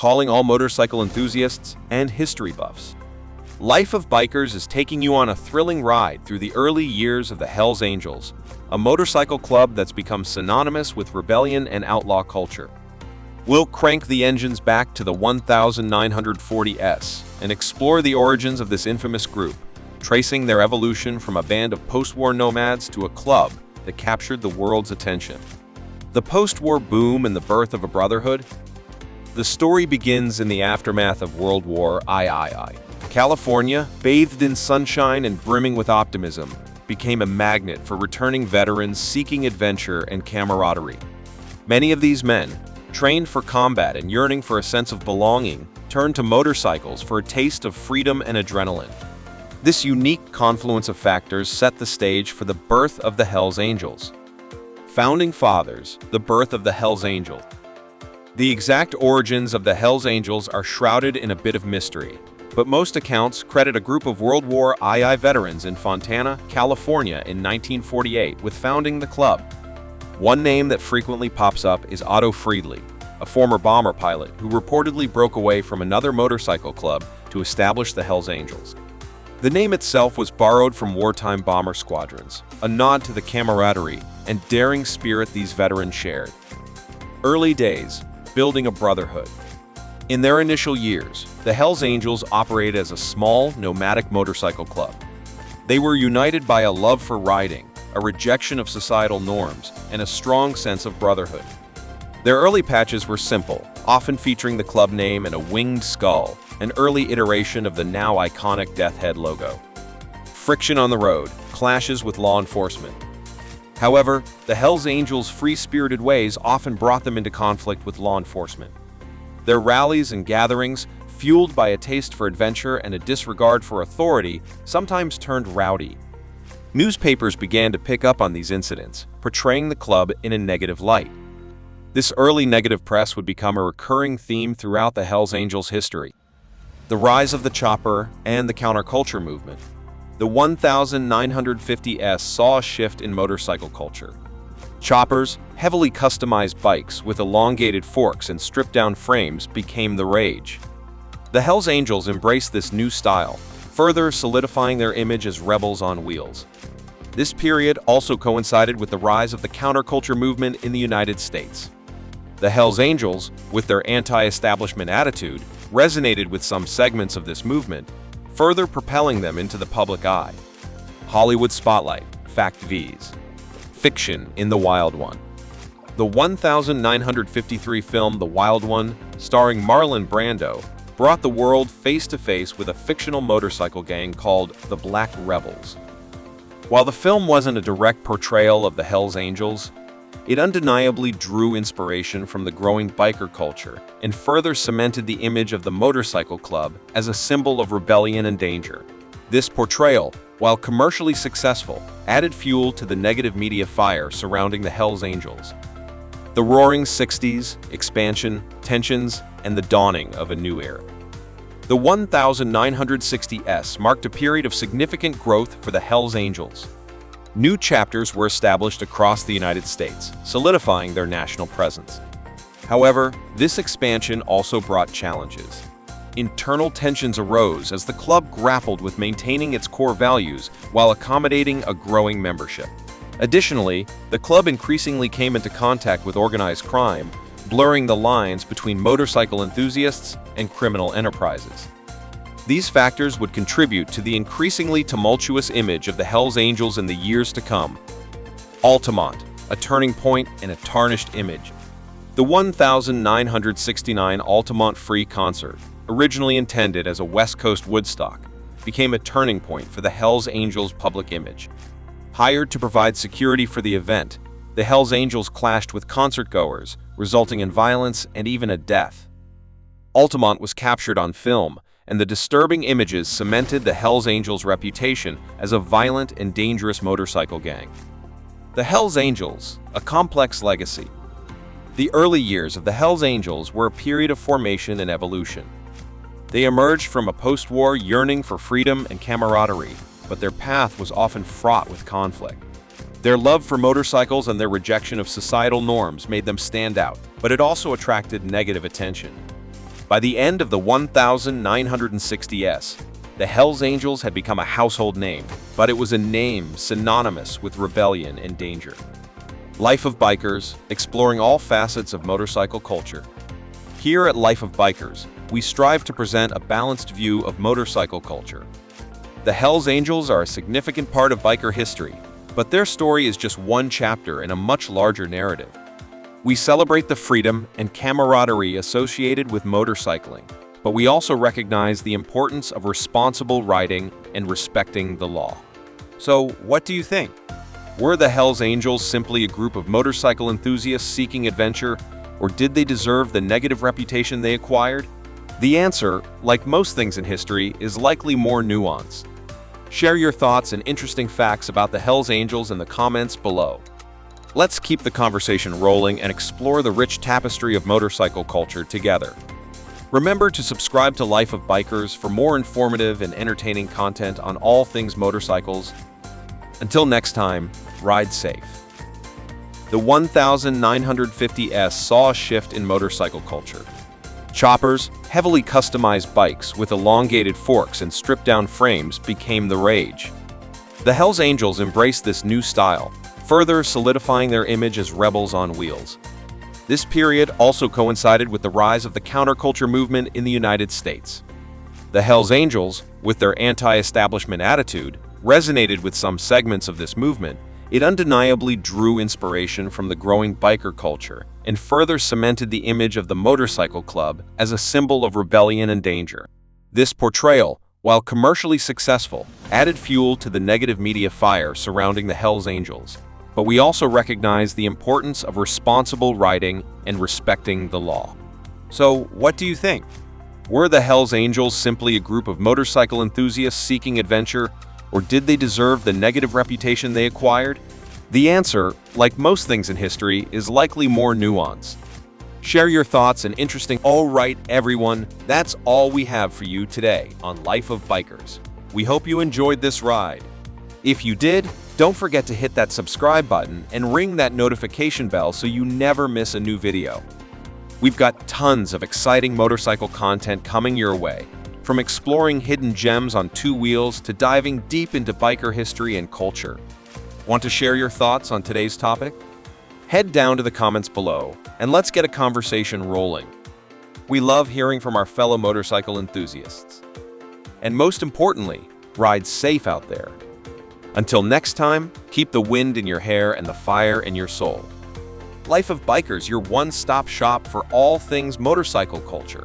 calling all motorcycle enthusiasts and history buffs. Life of Bikers is taking you on a thrilling ride through the early years of the Hells Angels, a motorcycle club that's become synonymous with rebellion and outlaw culture. We'll crank the engines back to the 1940s and explore the origins of this infamous group, tracing their evolution from a band of post-war nomads to a club that captured the world's attention. The post-war boom and the birth of a brotherhood? The story begins in the aftermath of World War II. California, bathed in sunshine and brimming with optimism, became a magnet for returning veterans seeking adventure and camaraderie. Many of these men, trained for combat and yearning for a sense of belonging, turned to motorcycles for a taste of freedom and adrenaline. This unique confluence of factors set the stage for the birth of the Hells Angels. Founding Fathers, the birth of the Hells Angel. The exact origins of the Hells Angels are shrouded in a bit of mystery, but most accounts credit a group of World War II veterans in Fontana, California in 1948 with founding the club. One name that frequently pops up is Otto Friedli, a former bomber pilot who reportedly broke away from another motorcycle club to establish the Hells Angels. The name itself was borrowed from wartime bomber squadrons, a nod to the camaraderie and daring spirit these veterans shared. Early days, building a brotherhood. In their initial years, the Hells Angels operated as a small, nomadic motorcycle club. They were united by a love for riding, a rejection of societal norms, and a strong sense of brotherhood. Their early patches were simple, often featuring the club name and a winged skull, an early iteration of the now iconic Death Head logo. Friction on the road, clashes with law enforcement. However, the Hells Angels' free-spirited ways often brought them into conflict with law enforcement. Their rallies and gatherings, fueled by a taste for adventure and a disregard for authority, sometimes turned rowdy. Newspapers began to pick up on these incidents, portraying the club in a negative light. This early negative press would become a recurring theme throughout the Hells Angels' history. The rise of the chopper and the counterculture movement. The 1950s saw a shift in motorcycle culture. Choppers, heavily customized bikes with elongated forks and stripped-down frames became the rage. The Hells Angels embraced this new style, further solidifying their image as rebels on wheels. This period also coincided with the rise of the counterculture movement in the United States. The Hells Angels, with their anti-establishment attitude, resonated with some segments of this movement, further propelling them into the public eye. Hollywood spotlight, Fact Vs. Fiction in The Wild One. The 1953 film The Wild One, starring Marlon Brando, brought the world face-to-face with a fictional motorcycle gang called the Black Rebels. While the film wasn't a direct portrayal of the Hells Angels, it undeniably drew inspiration from the growing biker culture and further cemented the image of the motorcycle club as a symbol of rebellion and danger. This portrayal, while commercially successful, added fuel to the negative media fire surrounding the Hells Angels. The roaring 60s, expansion, tensions, and the dawning of a new era. The 1960s marked a period of significant growth for the Hells Angels. New chapters were established across the United States, solidifying their national presence. However, this expansion also brought challenges. Internal tensions arose as the club grappled with maintaining its core values while accommodating a growing membership. Additionally, the club increasingly came into contact with organized crime, blurring the lines between motorcycle enthusiasts and criminal enterprises. These factors would contribute to the increasingly tumultuous image of the Hells Angels in the years to come. Altamont, a turning point and a tarnished image. The 1969 Altamont Free Concert, originally intended as a West Coast Woodstock, became a turning point for the Hells Angels' public image. Hired to provide security for the event, the Hells Angels clashed with concertgoers, resulting in violence and even a death. Altamont was captured on film, and the disturbing images cemented the Hells Angels' reputation as a violent and dangerous motorcycle gang. The Hells Angels, a complex legacy. The early years of the Hells Angels were a period of formation and evolution. They emerged from a post-war yearning for freedom and camaraderie, but their path was often fraught with conflict. Their love for motorcycles and their rejection of societal norms made them stand out, but it also attracted negative attention. By the end of the 1960s, the Hells Angels had become a household name, but it was a name synonymous with rebellion and danger. Life of Bikers, exploring all facets of motorcycle culture. Here at Life of Bikers, we strive to present a balanced view of motorcycle culture. The Hells Angels are a significant part of biker history, but their story is just one chapter in a much larger narrative. We celebrate the freedom and camaraderie associated with motorcycling, but we also recognize the importance of responsible riding and respecting the law. So, what do you think? Were the Hells Angels simply a group of motorcycle enthusiasts seeking adventure, or did they deserve the negative reputation they acquired? The answer, like most things in history, is likely more nuanced. Share your thoughts and interesting facts about the Hells Angels in the comments below. Let's keep the conversation rolling and explore the rich tapestry of motorcycle culture together. Remember to subscribe to Life of Bikers for more informative and entertaining content on all things motorcycles. Until next time, ride safe. The 1950s saw a shift in motorcycle culture. Choppers, heavily customized bikes with elongated forks and stripped-down frames became the rage. The Hells Angels embraced this new style, further solidifying their image as rebels on wheels. This period also coincided with the rise of the counterculture movement in the United States. The Hells Angels, with their anti-establishment attitude, resonated with some segments of this movement. It undeniably drew inspiration from the growing biker culture and further cemented the image of the motorcycle club as a symbol of rebellion and danger. This portrayal, while commercially successful, added fuel to the negative media fire surrounding the Hells Angels. But we also recognize the importance of responsible riding and respecting the law. So, what do you think? Were the Hells Angels simply a group of motorcycle enthusiasts seeking adventure, or did they deserve the negative reputation they acquired? The answer, like most things in history, is likely more nuanced. Share your thoughts and interesting. All right, everyone, that's all we have for you today on Life of Bikers. We hope you enjoyed this ride. If you did, don't forget to hit that subscribe button and ring that notification bell so you never miss a new video. We've got tons of exciting motorcycle content coming your way, from exploring hidden gems on two wheels to diving deep into biker history and culture. Want to share your thoughts on today's topic? Head down to the comments below and let's get a conversation rolling. We love hearing from our fellow motorcycle enthusiasts. And most importantly, ride safe out there. Until next time, keep the wind in your hair and the fire in your soul. Life of Bikers, your one-stop shop for all things motorcycle culture.